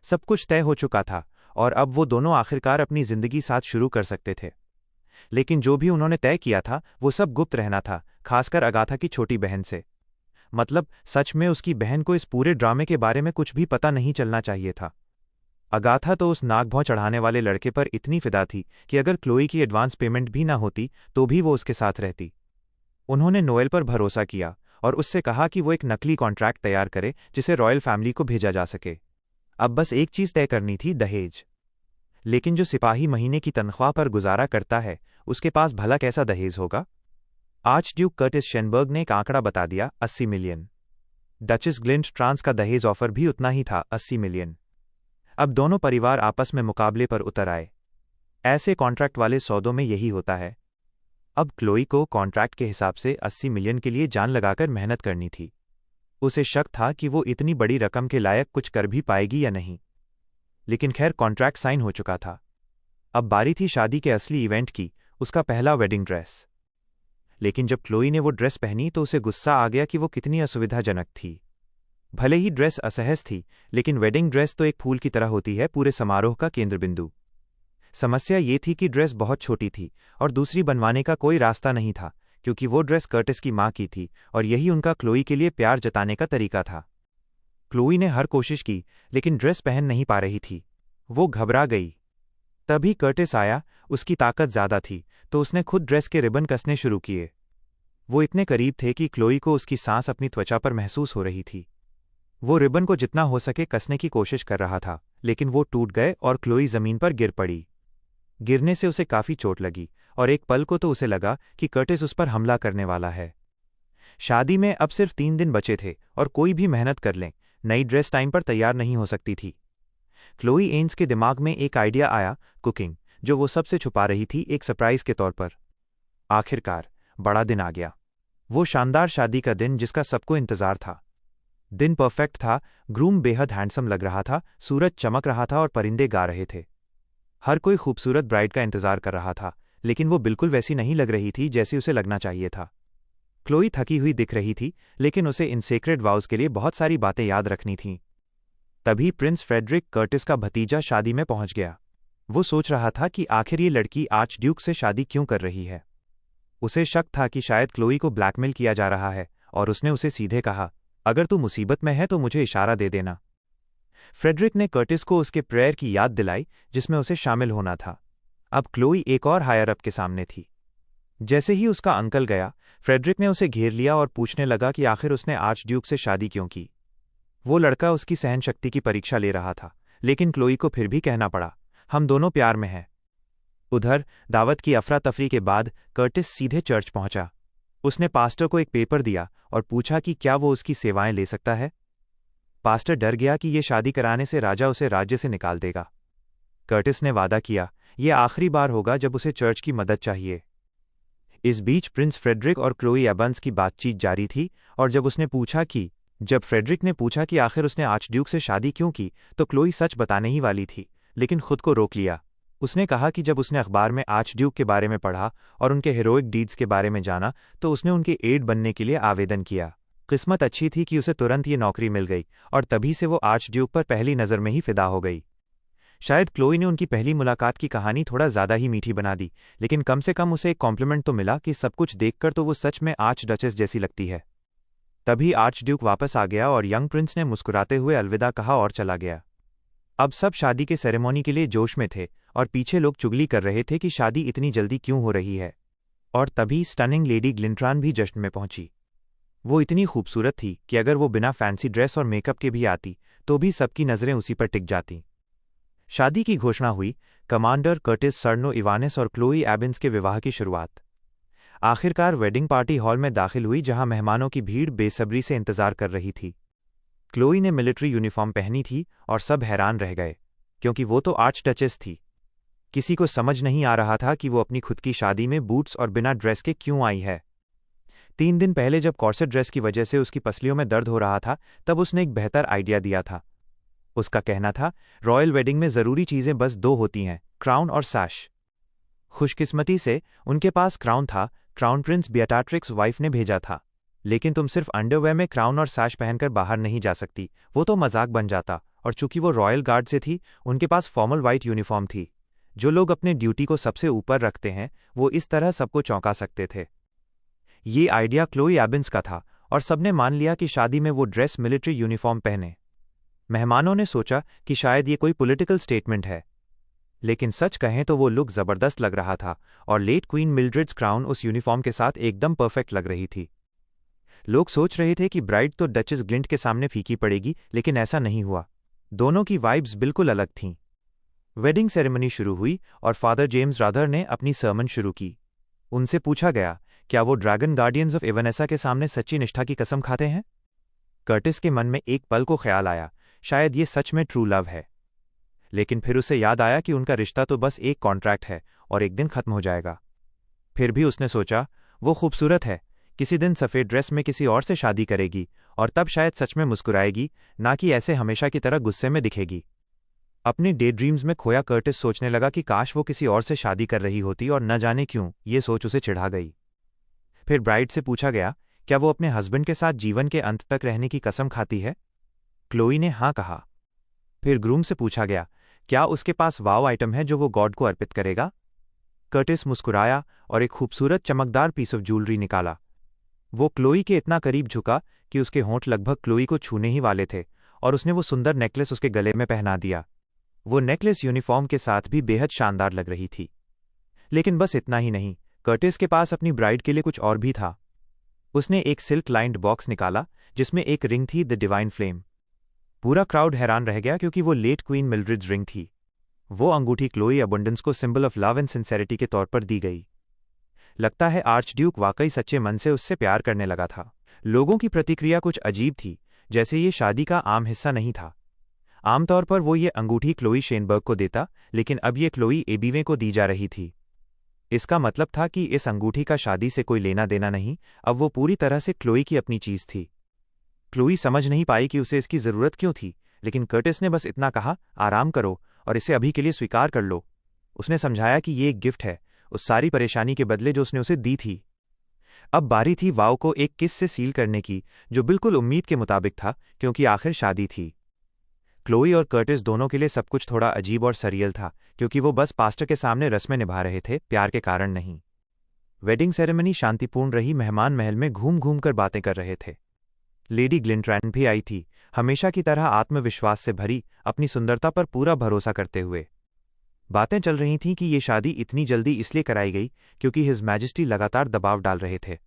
सब कुछ तय हो चुका था और अब वो दोनों आखिरकार अपनी जिंदगी साथ शुरू कर सकते थे। लेकिन जो भी उन्होंने तय किया था वो सब गुप्त रहना था, खासकर अगाथा की छोटी बहन से। मतलब सच में उसकी बहन को इस पूरे ड्रामे के बारे में कुछ भी पता नहीं चलना चाहिए था। अगाथा तो उस नागभौं चढ़ाने वाले लड़के पर इतनी फिदा थी कि अगर क्लोई की एडवांस पेमेंट भी ना होती तो भी वो उसके साथ रहती। उन्होंने नोएल पर भरोसा किया और उससे कहा कि वो एक नकली कॉन्ट्रैक्ट तैयार करे जिसे रॉयल फैमिली को भेजा जा सके। अब बस एक चीज तय करनी थी, दहेज। लेकिन जो सिपाही महीने की तनख्वाह पर गुजारा करता है उसके पास भला कैसा दहेज होगा? आर्चड्यूक कर्टिस शेनबर्ग ने एक आंकड़ा बता दिया, 80 मिलियन। डचेस ग्लिंट ट्रांस का दहेज ऑफर भी उतना ही था, 80 मिलियन। अब दोनों परिवार आपस में मुकाबले पर उतर आए। ऐसे कॉन्ट्रैक्ट वाले सौदों में यही होता है। अब क्लोई को कॉन्ट्रैक्ट के हिसाब से 80 मिलियन के लिए जान लगाकर मेहनत करनी थी। उसे शक था कि वो इतनी बड़ी रकम के लायक कुछ कर भी पाएगी या नहीं। लेकिन खैर, कॉन्ट्रैक्ट साइन हो चुका था। अब बारी थी शादी के असली इवेंट की, उसका पहला वेडिंग ड्रेस। लेकिन जब क्लोई ने वो ड्रेस पहनी तो उसे गुस्सा आ गया कि वो कितनी असुविधाजनक थी। भले ही ड्रेस असहज थी, लेकिन वेडिंग ड्रेस तो एक फूल की तरह होती है, पूरे समारोह का केंद्र बिंदु। समस्या ये थी कि ड्रेस बहुत छोटी थी और दूसरी बनवाने का कोई रास्ता नहीं था, क्योंकि वो ड्रेस कर्टिस की मां की थी और यही उनका क्लोई के लिए प्यार जताने का तरीका था। क्लोई ने हर कोशिश की, लेकिन ड्रेस पहन नहीं पा रही थी। वो घबरा गई। तभी कर्टिस आया। उसकी ताकत ज्यादा थी तो उसने खुद ड्रेस के रिबन कसने शुरू किए। वो इतने करीब थे कि क्लोई को उसकी सांस अपनी त्वचा पर महसूस हो रही थी। वो रिबन को जितना हो सके कसने की कोशिश कर रहा था, लेकिन वो टूट गए और क्लोई जमीन पर गिर पड़ी। गिरने से उसे काफी चोट लगी और एक पल को तो उसे लगा कि कर्टिस उस पर हमला करने वाला है। शादी में अब सिर्फ 3 दिन बचे थे और कोई भी मेहनत कर लें, नई ड्रेस टाइम पर तैयार नहीं हो सकती थी। क्लोई एन्स के दिमाग में एक आइडिया आया, कुकिंग, जो वो सबसे छुपा रही थी, एक सरप्राइज के तौर पर। आखिरकार बड़ा दिन आ गया। वो शानदार शादी का दिन जिसका सबको इंतजार था। दिन परफेक्ट था। ग्रूम बेहद हैंडसम लग रहा था, सूरज चमक रहा था और परिंदे गा रहे थे। हर कोई खूबसूरत ब्राइड का इंतजार कर रहा था, लेकिन वो बिल्कुल वैसी नहीं लग रही थी जैसी उसे लगना चाहिए था। क्लोई थकी हुई दिख रही थी, लेकिन उसे इन सेक्रेड वाउज के लिए बहुत सारी बातें याद रखनी थीं। तभी प्रिंस फ्रेडरिक कर्टिस का भतीजा शादी में पहुंच गया। वो सोच रहा था कि आखिर ये लड़की आर्चड्यूक से शादी क्यों कर रही है। उसे शक था कि शायद क्लोई को ब्लैकमेल किया जा रहा है और उसने उसे सीधे कहा, अगर तू मुसीबत में है तो मुझे इशारा दे देना। फ्रेडरिक ने कर्टिस को उसके प्रेयर की याद दिलाई जिसमें उसे शामिल होना था। अब क्लोई एक और हायर अप के सामने थी। जैसे ही उसका अंकल गया, फ्रेडरिक ने उसे घेर लिया और पूछने लगा कि आखिर उसने आर्चड्यूक से शादी क्यों की। वो लड़का उसकी सहनशक्ति की परीक्षा ले रहा था, लेकिन क्लोई को फिर भी कहना पड़ा, हम दोनों प्यार में हैं। उधर दावत की अफरा तफरी के बाद कर्टिस सीधे चर्च पहुंचा। उसने पास्टर को एक पेपर दिया और पूछा कि क्या वो उसकी सेवाएं ले सकता है। पास्टर डर गया कि ये शादी कराने से राजा उसे राज्य से निकाल देगा। कर्टिस ने वादा किया, यह आखिरी बार होगा जब उसे चर्च की मदद चाहिए। इस बीच प्रिंस फ्रेडरिक और क्लोई एबन्स की बातचीत जारी थी और जब फ्रेडरिक ने पूछा कि आखिर उसने आर्चड्यूक से शादी क्यों की, तो क्लोई सच बताने ही वाली थी, लेकिन खुद को रोक लिया। उसने कहा कि जब उसने अखबार में आर्चड्यूक के बारे में पढ़ा और उनके हीरोइक डीड्स के बारे में जाना तो उसने उनके एड बनने के लिए आवेदन किया। किस्मत अच्छी थी कि उसे तुरंत ये नौकरी मिल गई और तभी से वो आर्चड्यूक पर पहली नज़र में ही फिदा हो गई। शायद क्लोई ने उनकी पहली मुलाकात की कहानी थोड़ा ज़्यादा ही मीठी बना दी, लेकिन कम से कम उसे एक कॉम्प्लीमेंट तो मिला कि सब कुछ देखकर तो वो सच में आर्च डचेस जैसी लगती है। तभी आर्चड्यूक वापस आ गया और यंग प्रिंस ने मुस्कुराते हुए अलविदा कहा और चला गया। अब सब शादी के सेरेमनी के लिए जोश में थे और पीछे लोग चुगली कर रहे थे कि शादी इतनी जल्दी क्यों हो रही है। और तभी स्टनिंग लेडी ग्लिंट्रान भी जश्न में पहुंची। वो इतनी खूबसूरत थी कि अगर वो बिना फैंसी ड्रेस और मेकअप के भी आती तो भी सबकी नज़रें उसी पर टिक जातीं। शादी की घोषणा हुई। कमांडर कर्टिस सर्नो इवानिस और क्लोई एबिन्स के विवाह की शुरुआत। आखिरकार वेडिंग पार्टी हॉल में दाखिल हुई, जहां मेहमानों की भीड़ बेसब्री से इंतजार कर रही थी। क्लोई ने मिलिट्री यूनिफॉर्म पहनी थी और सब हैरान रह गए, क्योंकि वो तो आर्च डचेस थी। किसी को समझ नहीं आ रहा था कि वो अपनी खुद की शादी में बूट्स और बिना ड्रेस के क्यों आई है। 3 दिन पहले जब कॉर्सेट ड्रेस की वजह से उसकी पसलियों में दर्द हो रहा था, तब उसने एक बेहतर आइडिया दिया था। उसका कहना था, रॉयल वेडिंग में जरूरी चीजें बस 2 होती हैं, क्राउन और सैश। खुशकिस्मती से उनके पास क्राउन था। क्राउन प्रिंस बियाटाट्रिक्स वाइफ ने भेजा था। लेकिन तुम सिर्फ अंडरवेयर में क्राउन और सैश पहनकर बाहर नहीं जा सकती, वो तो मजाक बन जाता और चूंकि वो रॉयल गार्ड से थी, उनके पास फॉर्मल वाइट यूनिफॉर्म थी। जो लोग अपने ड्यूटी को सबसे ऊपर रखते हैं, वो इस तरह सबको चौंका सकते थे। ये आइडिया क्लोई एबन्स का था और सबने मान लिया कि शादी में वो ड्रेस मिलिट्री यूनिफॉर्म पहने। मेहमानों ने सोचा कि शायद ये कोई पॉलिटिकल स्टेटमेंट है, लेकिन सच कहें तो वो लुक जबरदस्त लग रहा था और लेट क्वीन मिल्ड्रेड्स क्राउन उस यूनिफॉर्म के साथ एकदम परफेक्ट लग रही थी। लोग सोच रहे थे कि ब्राइड तो डचेस ग्लिंट के सामने फीकी पड़ेगी, लेकिन ऐसा नहीं हुआ। दोनों की वाइब्स बिल्कुल अलग थीं। वेडिंग सेरेमनी शुरू हुई और फादर जेम्स रादर ने अपनी सर्मन शुरू की। उनसे पूछा गया, क्या वो ड्रैगन गार्डियंस ऑफ एवनेसा के सामने सच्ची निष्ठा की कसम खाते हैं? कर्टिस के मन में एक पल को ख्याल आया, शायद ये सच में ट्रू लव है। लेकिन फिर उसे याद आया कि उनका रिश्ता तो बस एक कॉन्ट्रैक्ट है और एक दिन खत्म हो जाएगा। फिर भी उसने सोचा, वो खूबसूरत है, किसी दिन सफ़ेद ड्रेस में किसी और से शादी करेगी और तब शायद सच में मुस्कुराएगी, ना कि ऐसे हमेशा की तरह गुस्से में दिखेगी। अपने डे ड्रीम्स में खोया कर्टिस सोचने लगा कि काश वो किसी और से शादी कर रही होती, और न जाने क्यों ये सोच उसे चिढ़ा गई। फिर ब्राइड से पूछा गया, क्या वो अपने हस्बैंड के साथ जीवन के अंत तक रहने की कसम खाती है? क्लोई ने हाँ कहा। फिर ग्रूम से पूछा गया, क्या उसके पास वाव आइटम है जो वो गॉड को अर्पित करेगा? कर्टिस मुस्कुराया और एक खूबसूरत चमकदार पीस ऑफ ज्वेलरी निकाला। वो क्लोई के इतना करीब झुका कि उसके होंठ लगभग क्लोई को छूने ही वाले थे, और उसने वो सुंदर नेकलेस उसके गले में पहना दिया। वो नेकलेस यूनिफॉर्म के साथ भी बेहद शानदार लग रही थी। लेकिन बस इतना ही नहीं, कर्टिस के पास अपनी ब्राइड के लिए कुछ और भी था। उसने एक सिल्क लाइन्ड बॉक्स निकाला जिसमें एक रिंग थी, द डिवाइन फ्लेम। पूरा क्राउड हैरान रह गया क्योंकि वो लेट क्वीन मिल्ड्रेड्स रिंग थी। वो अंगूठी क्लोई अबंडेंस को symbol of love and sincerity के तौर पर दी गई। लगता है आर्चड्यूक वाकई सच्चे मन से उससे प्यार करने लगा था। लोगों की प्रतिक्रिया कुछ अजीब थी, जैसे ये शादी का आम हिस्सा नहीं था। आमतौर पर वो ये अंगूठी क्लोई शेनबर्ग को देता, लेकिन अब ये क्लोई एबीवे को दी जा रही थी। इसका मतलब था कि इस अंगूठी का शादी से कोई लेना देना नहीं, अब वो पूरी तरह से क्लोई की अपनी चीज थी। क्लोई समझ नहीं पाई कि उसे इसकी जरूरत क्यों थी, लेकिन कर्टिस ने बस इतना कहा, आराम करो और इसे अभी के लिए स्वीकार कर लो। उसने समझाया कि ये एक गिफ्ट है, उस सारी परेशानी के बदले जो उसने उसे दी थी। अब बारी थी वाव को एक किस से सील करने की, जो बिल्कुल उम्मीद के मुताबिक था, क्योंकि आखिर शादी थी। क्लोई और कर्टिस दोनों के लिए सब कुछ थोड़ा अजीब और सरियल था, क्योंकि वो बस पास्टर के सामने रस्में निभा रहे थे, प्यार के कारण नहीं। वेडिंग सेरेमनी शांतिपूर्ण रही, मेहमान महल में घूम घूम कर बातें कर रहे थे। लेडी ग्लिंट्रैन भी आई थी, हमेशा की तरह आत्मविश्वास से भरी, अपनी सुंदरता पर पूरा भरोसा करते हुए। बातें चल रही थीं कि ये शादी इतनी जल्दी इसलिए कराई गई क्योंकि हिज मैजेस्टी लगातार दबाव डाल रहे थे।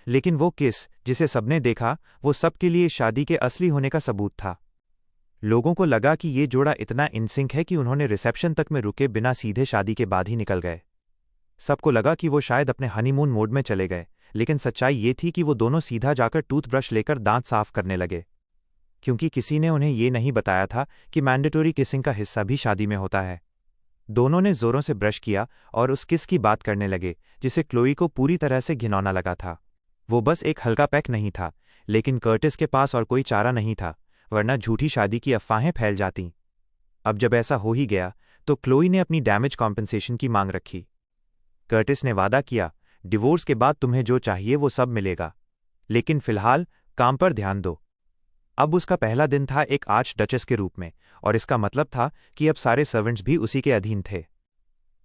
लेकिन वो किस जिसे सबने देखा, वो सबके लिए शादी के असली होने का सबूत था। लोगों को लगा कि ये जोड़ा इतना इनसिंक है कि उन्होंने रिसेप्शन तक में रुके बिना सीधे शादी के बाद ही निकल गए। सबको लगा कि वो शायद अपने हनीमून मोड में चले गए, लेकिन सच्चाई ये थी कि वो दोनों सीधा जाकर टूथब्रश लेकर दांत साफ करने लगे, क्योंकि किसी ने उन्हें ये नहीं बताया था कि मैंडेटरी किसिंग का हिस्सा भी शादी में होता है। दोनों ने जोरों से ब्रश किया और उस किस की बात करने लगे जिसे क्लोई को पूरी तरह से घिनौना लगा था। वो बस एक हल्का पैक नहीं था, लेकिन कर्टिस के पास और कोई चारा नहीं था, वरना झूठी शादी की अफवाहें फैल जातीं। अब जब ऐसा हो ही गया, तो क्लोई ने अपनी डैमेज कॉम्पेंसेशन की मांग रखी। कर्टिस ने वादा किया, डिवोर्स के बाद तुम्हें जो चाहिए वो सब मिलेगा, लेकिन फिलहाल काम पर ध्यान दो। अब उसका पहला दिन था एक आर्च डचेस के रूप में, और इसका मतलब था कि अब सारे सर्वेंट्स भी उसी के अधीन थे।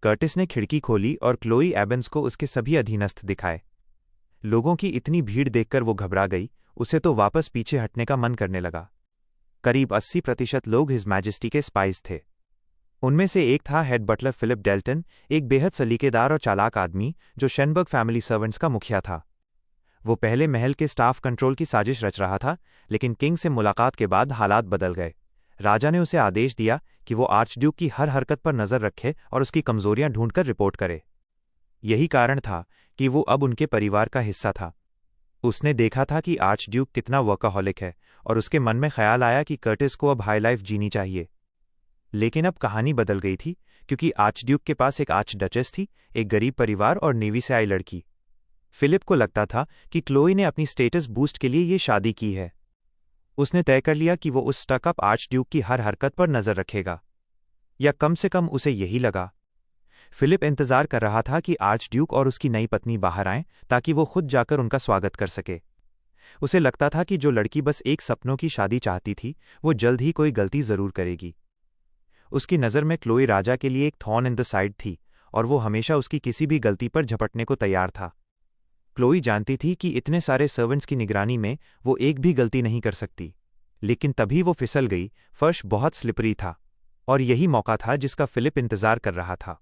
कर्टिस ने खिड़की खोली और क्लोई एबन्स को उसके सभी अधीनस्थ दिखाए। लोगों की इतनी भीड़ देखकर वो घबरा गई, उसे तो वापस पीछे हटने का मन करने लगा। करीब 80% लोग हिज मैजेस्टी के स्पाइस थे। उनमें से एक था हेड बटलर फिलिप डेल्टन, एक बेहद सलीकेदार और चालाक आदमी जो शेनबर्ग फैमिली सर्वेंट्स का मुखिया था। वो पहले महल के स्टाफ कंट्रोल की साजिश रच रहा था, लेकिन किंग से मुलाकात के बाद हालात बदल गए। राजा ने उसे आदेश दिया कि वो आर्चड्यूक की हर हरकत पर नजर रखे और उसकी कमजोरियां ढूंढकर रिपोर्ट करे। यही कारण था कि वो अब उनके परिवार का हिस्सा था। उसने देखा था कि आर्चड्यूक कितना वर्काहॉलिक है, और उसके मन में ख्याल आया कि कर्टिस को अब हाई लाइफ जीनी चाहिए। लेकिन अब कहानी बदल गई थी, क्योंकि आर्चड्यूक के पास एक आर्च डचेस थी, एक गरीब परिवार और नेवी से आई लड़की। फिलिप को लगता था कि क्लोई ने अपनी स्टेटस बूस्ट के लिए ये शादी की है। उसने तय कर लिया कि वो उस स्टकअप आर्चड्यूक की हर हरकत पर नजर रखेगा, या कम से कम उसे यही लगा। फिलिप इंतजार कर रहा था कि आर्चड्यूक और उसकी नई पत्नी बाहर आएं ताकि वो खुद जाकर उनका स्वागत कर सके। उसे लगता था कि जो लड़की बस एक सपनों की शादी चाहती थी, वो जल्द ही कोई गलती जरूर करेगी। उसकी नज़र में क्लोई राजा के लिए एक थॉर्न इन द साइड थी, और वो हमेशा उसकी किसी भी गलती पर झपटने को तैयार था। क्लोई जानती थी कि इतने सारे सर्वेंट्स की निगरानी में वो एक भी गलती नहीं कर सकती, लेकिन तभी वो फिसल गई। फर्श बहुत स्लिपरी था, और यही मौका था जिसका फिलिप इंतजार कर रहा था।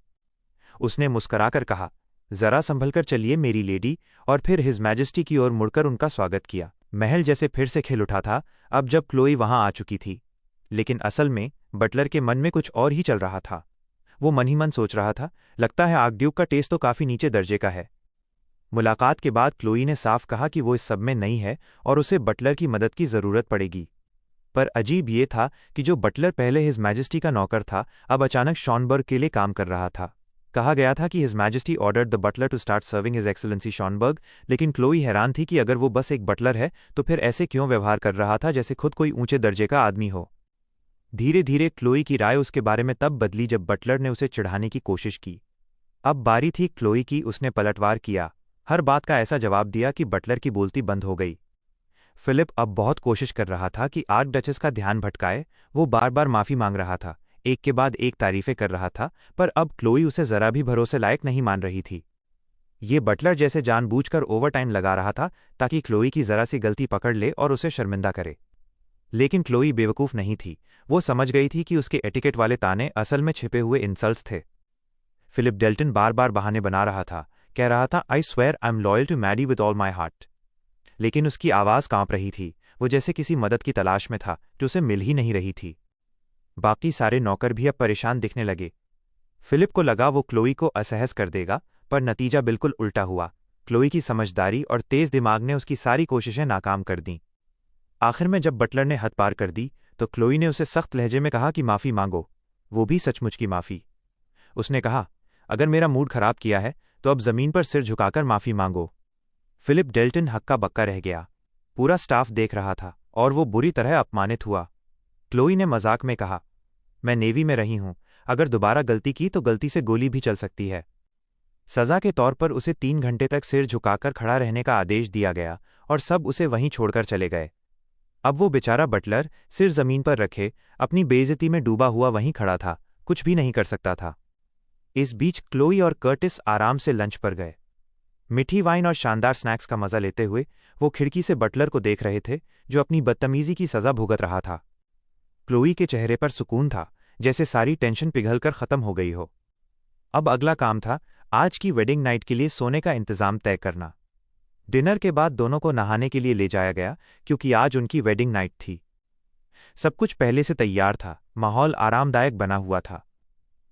उसने मुस्कराकर कहा, जरा संभलकर चलिए मेरी लेडी, और फिर हिज मैजेस्टी की ओर मुड़कर उनका स्वागत किया। महल जैसे फिर से खिल उठा था अब जब क्लोई वहां आ चुकी थी, लेकिन असल में बटलर के मन में कुछ और ही चल रहा था। वो मन ही मन सोच रहा था, लगता है आर्कड्यूक का टेस्ट तो काफी नीचे दर्जे का है। मुलाकात के बाद क्लोई ने साफ कहा कि वो इस सब में नहीं है और उसे बटलर की मदद की जरूरत पड़ेगी। पर अजीब ये था कि जो बटलर पहले हिज मैजेस्टी का नौकर था, अब अचानक शॉनबर्ग के लिए काम कर रहा था। कहा गया था कि his majesty ordered the butler to start serving his excellency Schoenberg, लेकिन क्लोई हैरान थी कि अगर वो बस एक बटलर है तो फिर ऐसे क्यों व्यवहार कर रहा था जैसे खुद कोई ऊंचे दर्जे का आदमी हो। धीरे धीरे क्लोई की राय उसके बारे में तब बदली जब बटलर ने उसे चिढ़ाने की कोशिश की। अब बारी थी क्लोई की। उसने पलटवार किया, हर बात का ऐसा जवाब दिया कि बटलर की बोलती बंद हो गई। फिलिप अब बहुत कोशिश कर रहा था कि आर्क डचेस का ध्यान भटकाए। वो बार बार माफी मांग रहा था, एक के बाद एक तारीफें कर रहा था, पर अब क्लोई उसे जरा भी भरोसे लायक नहीं मान रही थी। ये बटलर जैसे जानबूझकर ओवरटाइम लगा रहा था ताकि क्लोई की जरा सी गलती पकड़ ले और उसे शर्मिंदा करे। लेकिन क्लोई बेवकूफ नहीं थी। वो समझ गई थी कि उसके एटिकेट वाले ताने असल में छिपे हुए इंसल्ट्स थे। फिलिप डेल्टन बार बार बहाने बना रहा था, कह रहा था, I swear I am loyal to Maddy with all my heart. लेकिन उसकी आवाज़ कांप रही थी। वो जैसे किसी मदद की तलाश में था जो उसे मिल ही नहीं रही थी। बाकी सारे नौकर भी अब परेशान दिखने लगे। फिलिप को लगा वो क्लोई को असहज कर देगा, पर नतीजा बिल्कुल उल्टा हुआ। क्लोई की समझदारी और तेज दिमाग ने उसकी सारी कोशिशें नाकाम कर दीं। आखिर में जब बटलर ने हद पार कर दी तो क्लोई ने उसे सख्त लहजे में कहा कि माफ़ी मांगो, वो भी सचमुच की माफ़ी। उसने कहा, अगर मेरा मूड खराब किया है तो अब जमीन पर सिर झुकाकर माफ़ी मांगो। फिलिप डेल्टन हक्का बक्का रह गया। पूरा स्टाफ देख रहा था और वो बुरी तरह अपमानित हुआ। क्लोई ने मजाक में कहा, मैं नेवी में रही हूं, अगर दोबारा गलती की तो गलती से गोली भी चल सकती है। सजा के तौर पर उसे 3 घंटे तक सिर झुकाकर खड़ा रहने का आदेश दिया गया और सब उसे वहीं छोड़कर चले गए। अब वो बेचारा बटलर सिर जमीन पर रखे अपनी बेइज्जती में डूबा हुआ वहीं खड़ा था, कुछ भी नहीं कर सकता था। इस बीच क्लोई और कर्टिस आराम से लंच पर गए। मीठी वाइन और शानदार स्नैक्स का मजा लेते हुए वो खिड़की से बटलर को देख रहे थे जो अपनी बदतमीजी की सजा भुगत रहा था। क्लोई के चेहरे पर सुकून था, जैसे सारी टेंशन पिघलकर खत्म हो गई हो। अब अगला काम था आज की वेडिंग नाइट के लिए सोने का इंतजाम तय करना। डिनर के बाद दोनों को नहाने के लिए ले जाया गया क्योंकि आज उनकी वेडिंग नाइट थी। सब कुछ पहले से तैयार था, माहौल आरामदायक बना हुआ था।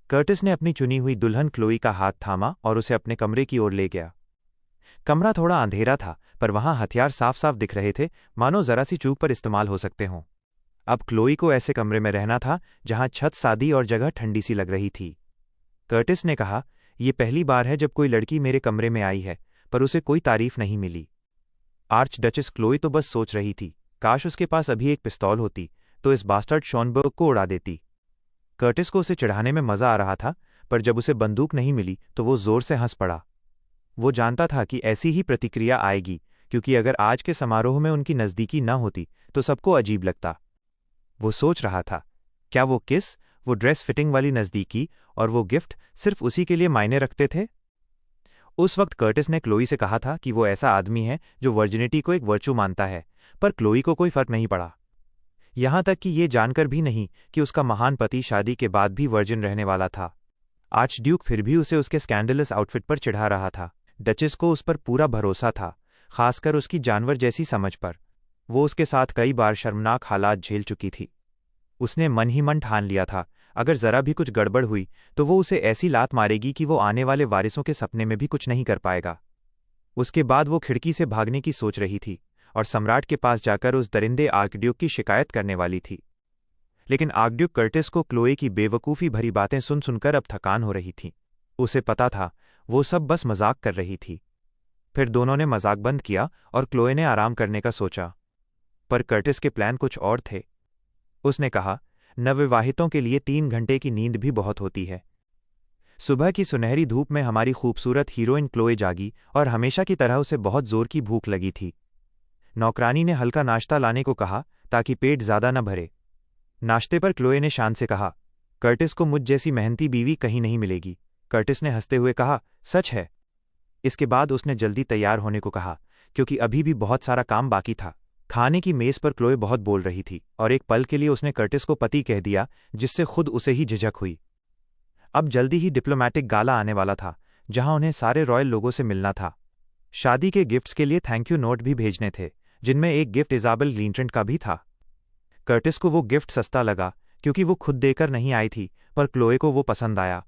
कर्टिस ने अपनी चुनी हुई दुल्हन क्लोई का हाथ थामा और उसे अपने कमरे की ओर ले गया। कमरा थोड़ा अंधेरा था, पर वहां हथियार साफ साफ दिख रहे थे, मानो जरा सी चूक पर इस्तेमाल हो सकते हों। अब क्लोई को ऐसे कमरे में रहना था जहां छत सादी और जगह ठंडी सी लग रही थी। कर्टिस ने कहा, यह पहली बार है जब कोई लड़की मेरे कमरे में आई है, पर उसे कोई तारीफ नहीं मिली। आर्च डचेस क्लोई तो बस सोच रही थी, काश उसके पास अभी एक पिस्तौल होती तो इस बास्टर्ड शॉनबर्ग को उड़ा देती। कर्टिस को उसे चिढ़ाने में मजा आ रहा था, पर जब उसे बंदूक नहीं मिली तो वो जोर से हंस पड़ा। वो जानता था कि ऐसी ही प्रतिक्रिया आएगी, क्योंकि अगर आज के समारोह में उनकी नज़दीकी न होती तो सबको अजीब लगता। वो सोच रहा था, क्या वो किस, वो ड्रेस फिटिंग वाली नज़दीकी और वो गिफ्ट सिर्फ उसी के लिए मायने रखते थे? उस वक्त कर्टिस ने क्लोई से कहा था कि वो ऐसा आदमी है जो वर्जिनिटी को एक वर्चू मानता है, पर क्लोई को कोई फर्क नहीं पड़ा। यहां तक कि ये जानकर भी नहीं कि उसका महान पति शादी के बाद भी वर्जिन रहने वाला था। आर्चड्यूक फिर भी उसे उसके स्कैंडलस आउटफिट पर चिढ़ा रहा था। डचेस को उस पर पूरा भरोसा था, खासकर उसकी जानवर जैसी समझ पर। वो उसके साथ कई बार शर्मनाक हालात झेल चुकी थी। उसने मन ही मन ठान लिया था, अगर जरा भी कुछ गड़बड़ हुई तो वो उसे ऐसी लात मारेगी कि वो आने वाले वारिसों के सपने में भी कुछ नहीं कर पाएगा। उसके बाद वो खिड़की से भागने की सोच रही थी और सम्राट के पास जाकर उस दरिंदे आर्कड्यूक की शिकायत करने वाली थी। लेकिन आर्कड्यूक कर्टिस को क्लोई की बेवकूफ़ी भरी बातें सुन सुनकर अब थकान हो रही थी। उसे पता था वो सब बस मजाक कर रही थी। फिर दोनों ने मजाक बंद किया और क्लोई ने आराम करने का सोचा। पर कर्टिस के प्लान कुछ और थे। उसने कहा, नवविवाहितों के लिए 3 घंटे की नींद भी बहुत होती है। सुबह की सुनहरी धूप में हमारी खूबसूरत हीरोइन क्लोई जागी और हमेशा की तरह उसे बहुत जोर की भूख लगी थी। नौकरानी ने हल्का नाश्ता लाने को कहा ताकि पेट ज्यादा न भरे। नाश्ते पर क्लोए ने शान से कहा, कर्टिस को मुझ जैसी मेहनती बीवी कहीं नहीं मिलेगी। कर्टिस ने हंसते हुए कहा, सच है। इसके बाद उसने जल्दी तैयार होने को कहा, क्योंकि अभी भी बहुत सारा काम बाकी था। खाने की मेज पर क्लोए बहुत बोल रही थी और एक पल के लिए उसने कर्टिस को पति कह दिया, जिससे खुद उसे ही झिझक हुई। अब जल्दी ही डिप्लोमैटिक गाला आने वाला था, जहां उन्हें सारे रॉयल लोगों से मिलना था। शादी के गिफ्ट्स के लिए थैंक यू नोट भी भेजने थे, जिनमें एक गिफ्ट इजाबेल ग्लिंटन का भी था। कर्टिस को वो गिफ्ट सस्ता लगा, क्योंकि वो खुद देकर नहीं आई थी, पर क्लोए को वो पसंद आया।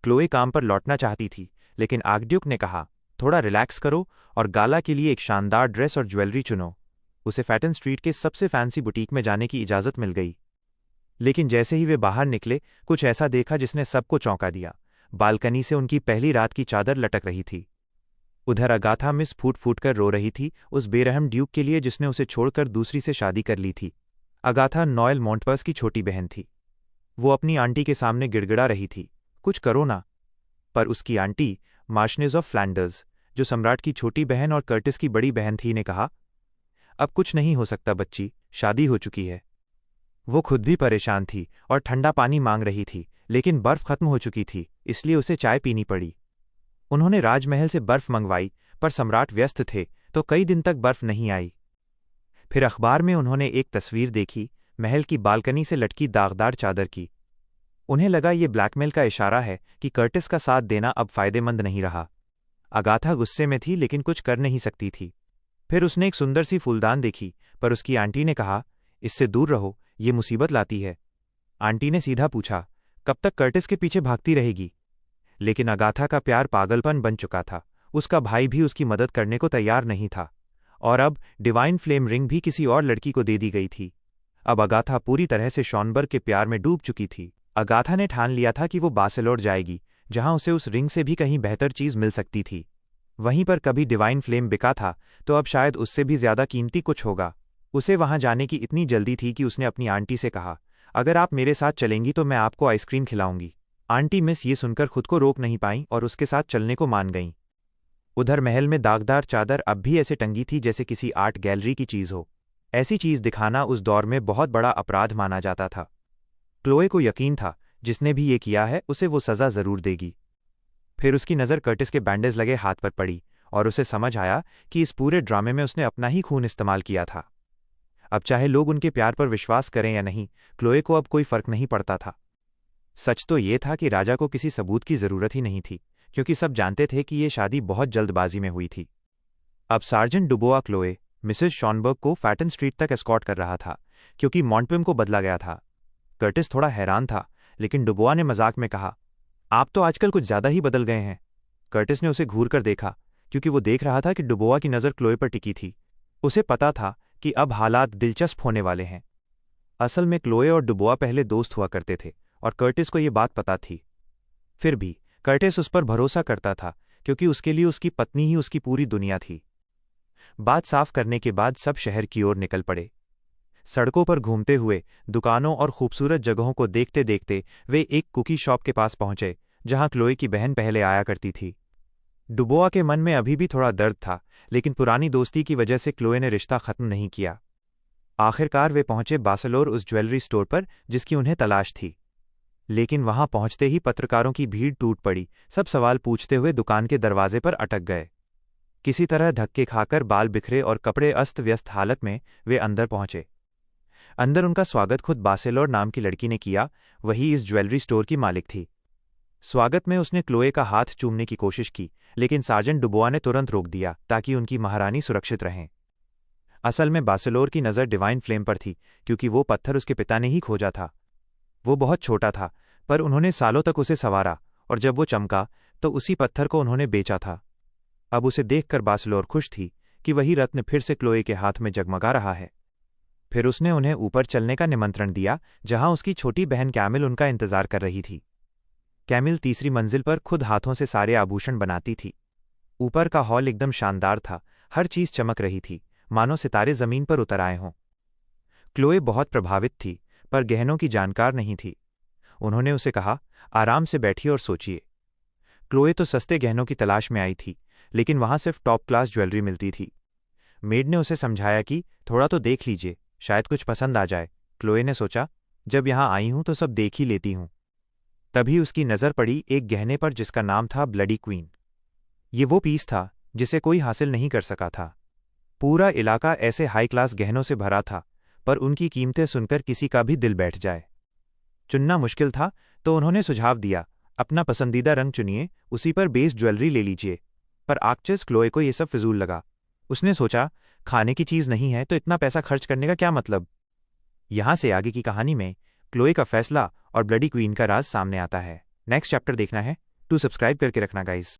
क्लोए काम पर लौटना चाहती थी, लेकिन आर्कड्यूक ने कहा, थोड़ा रिलैक्स करो और गाला के लिए एक शानदार ड्रेस और ज्वेलरी चुनो। उसे फैटन स्ट्रीट के सबसे फैंसी बुटीक में जाने की इजाज़त मिल गई। लेकिन जैसे ही वे बाहर निकले, कुछ ऐसा देखा जिसने सबको चौंका दिया। बालकनी से उनकी पहली रात की चादर लटक रही थी। उधर अगाथा मिस फूट फूट कर रो रही थी उस बेरहम ड्यूक के लिए जिसने उसे छोड़कर दूसरी से शादी कर ली थी। अगाथा नॉयल मॉन्टपर्स की छोटी बहन थी। वो अपनी आंटी के सामने गिड़गिड़ा रही थी, कुछ करो ना। पर उसकी आंटी, मार्शनेज ऑफ फ्लैंडर्स, जो सम्राट की छोटी बहन और कर्टिस की बड़ी बहन थी, ने कहा, अब कुछ नहीं हो सकता बच्ची, शादी हो चुकी है। वो खुद भी परेशान थी और ठंडा पानी मांग रही थी, लेकिन बर्फ खत्म हो चुकी थी, इसलिए उसे चाय पीनी पड़ी। उन्होंने राजमहल से बर्फ मंगवाई, पर सम्राट व्यस्त थे, तो कई दिन तक बर्फ नहीं आई। फिर अखबार में उन्होंने एक तस्वीर देखी, महल की बालकनी से लटकी दागदार चादर की। उन्हें लगा ये ब्लैकमेल का इशारा है कि कर्टिस का साथ देना अब फायदेमंद नहीं रहा। अगाथा गुस्से में थी, लेकिन कुछ कर नहीं सकती थी। फिर उसने एक सुंदर सी फूलदान देखी, पर उसकी आंटी ने कहा, इससे दूर रहो, ये मुसीबत लाती है। आंटी ने सीधा पूछा, कब तक कर्टिस के पीछे भागती रहेगी? लेकिन अगाथा का प्यार पागलपन बन चुका था। उसका भाई भी उसकी मदद करने को तैयार नहीं था, और अब डिवाइन फ्लेम रिंग भी किसी और लड़की को दे दी गई थी। अब अगाथा पूरी तरह से शॉनबर्ग के प्यार में डूब चुकी थी। अगाथा ने ठान लिया था कि वो बासेलोर जाएगी, जहां उसे उस रिंग से भी कहीं बेहतर चीज मिल सकती थी। वहीं पर कभी डिवाइन फ्लेम बिका था, तो अब शायद उससे भी ज्यादा कीमती कुछ होगा। उसे वहां जाने की इतनी जल्दी थी कि उसने अपनी आंटी से कहा, अगर आप मेरे साथ चलेंगी तो मैं आपको आइसक्रीम खिलाऊंगी। आंटी मिस ये सुनकर खुद को रोक नहीं पाईं और उसके साथ चलने को मान गईं। उधर महल में दागदार चादर अब भी ऐसे टंगी थी जैसे किसी आर्ट गैलरी की चीज हो। ऐसी चीज दिखाना उस दौर में बहुत बड़ा अपराध माना जाता था। क्लोए को यकीन था, जिसने भी ये किया है उसे वो सजा जरूर देगी। फिर उसकी नज़र कर्टिस के बैंडेज लगे हाथ पर पड़ी, और उसे समझ आया कि इस पूरे ड्रामे में उसने अपना ही खून इस्तेमाल किया था। अब चाहे लोग उनके प्यार पर विश्वास करें या नहीं, क्लोए को अब कोई फर्क नहीं पड़ता था। सच तो ये था कि राजा को किसी सबूत की जरूरत ही नहीं थी, क्योंकि सब जानते थे कि ये शादी बहुत जल्दबाजी में हुई थी। अब सार्जेंट डुबोआ क्लोए, मिसेस शॉनबर्ग को फैटन स्ट्रीट तक एस्कॉर्ट कर रहा था, क्योंकि मॉन्टपिम को बदला गया था। कर्टिस थोड़ा हैरान था, लेकिन डुबोआ ने मजाक में कहा, आप तो आजकल कुछ ज्यादा ही बदल गए हैं। कर्टिस ने उसे घूर कर देखा, क्योंकि वो देख रहा था कि डुबोआ की नज़र क्लोए पर टिकी थी। उसे पता था कि अब हालात दिलचस्प होने वाले हैं। असल में क्लोए और डुबोआ पहले दोस्त हुआ करते थे, और कर्टिस को ये बात पता थी। फिर भी कर्टिस उस पर भरोसा करता था, क्योंकि उसके लिए उसकी पत्नी ही उसकी पूरी दुनिया थी। बात साफ करने के बाद सब शहर की ओर निकल पड़े। सड़कों पर घूमते हुए, दुकानों और खूबसूरत जगहों को देखते देखते वे एक कुकी शॉप के पास पहुंचे, जहां क्लोए की बहन पहले आया करती थी। डुबोआ के मन में अभी भी थोड़ा दर्द था, लेकिन पुरानी दोस्ती की वजह से क्लोए ने रिश्ता खत्म नहीं किया। आखिरकार वे पहुंचे बासेलोर उस ज्वेलरी स्टोर पर जिसकी उन्हें तलाश थी। लेकिन वहां पहुंचते ही पत्रकारों की भीड़ टूट पड़ी। सब सवाल पूछते हुए दुकान के दरवाजे पर अटक गए। किसी तरह धक्के खाकर, बाल बिखरे और कपड़े अस्त व्यस्त हालत में वे अंदर पहुंचे। अंदर उनका स्वागत खुद बासेलोर नाम की लड़की ने किया। वही इस ज्वेलरी स्टोर की मालिक थी। स्वागत में उसने क्लोए का हाथ चूमने की कोशिश की, लेकिन सार्जेंट डुबोआ ने तुरंत रोक दिया ताकि उनकी महारानी सुरक्षित रहें। असल में बासेलोर की नज़र डिवाइन फ्लेम पर थी, क्योंकि वो पत्थर उसके पिता ने ही खोजा था। वो बहुत छोटा था, पर उन्होंने सालों तक उसे संवारा, और जब वो चमका तो उसी पत्थर को उन्होंने बेचा था। अब उसे देखकर बासेलोर खुश थी कि वही रत्न फिर से क्लोए के हाथ में जगमगा रहा है। फिर उसने उन्हें ऊपर चलने का निमंत्रण दिया, जहां उसकी छोटी बहन कैमिल उनका इंतजार कर रही थी। कैमिल तीसरी मंजिल पर खुद हाथों से सारे आभूषण बनाती थी। ऊपर का हॉल एकदम शानदार था, हर चीज चमक रही थी, मानो सितारे जमीन पर उतर आए हों। क्लोए बहुत प्रभावित थी, पर गहनों की जानकार नहीं थी। उन्होंने उसे कहा, आराम से बैठिए और सोचिए। क्लोए तो सस्ते गहनों की तलाश में आई थी, लेकिन वहां सिर्फ टॉप क्लास ज्वेलरी मिलती थी। मेड ने उसे समझाया कि थोड़ा तो देख लीजिए, शायद कुछ पसंद आ जाए। क्लोए ने सोचा, जब यहाँ आई हूँ तो सब देख ही लेती हूँ। तभी उसकी नज़र पड़ी एक गहने पर जिसका नाम था ब्लडी क्वीन। ये वो पीस था जिसे कोई हासिल नहीं कर सका था। पूरा इलाका ऐसे हाई क्लास गहनों से भरा था, पर उनकी कीमतें सुनकर किसी का भी दिल बैठ जाए। चुनना मुश्किल था, तो उन्होंने सुझाव दिया, अपना पसंदीदा रंग चुनिए, उसी पर बेस ज्वेलरी ले लीजिए। पर आर्कचेस क्लोए को यह सब फिजूल लगा। उसने सोचा, खाने की चीज़ नहीं है तो इतना पैसा खर्च करने का क्या मतलब। यहाँ से आगे की कहानी में क्लोए का फैसला और ब्लडी क्वीन का राज सामने आता है। नेक्स्ट चैप्टर देखना है तो सब्सक्राइब करके रखना गाइस।